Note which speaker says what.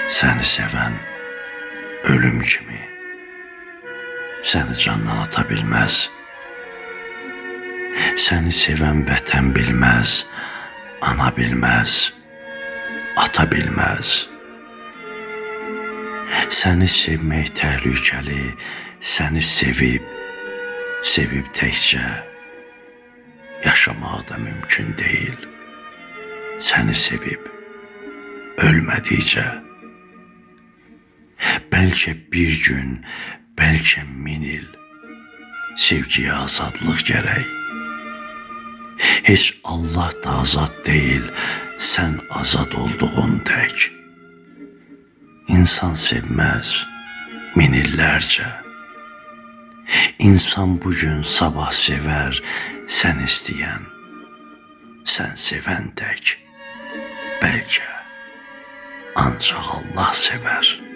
Speaker 1: Səni sevən ölüm kimi səni candan ata bilməz. Səni sevən vətən bilməz, ana bilməz, ata bilməz. Səni sevmək təhlükəli, səni sevib təkcə yaşamaq da mümkün deyil. Səni sevib ölmədikcə. Bəlkə bir gün, bəlkə 1000 il sevgiyə azadlıq gərək. Heç Allah da azad deyil, sən azad olduğun tək. İnsan sevməz 1000 illərcə. İnsan bugün, sabah sevər, sən istəyən, sən sevən tək. Bəlkə ancaq Allah sevər.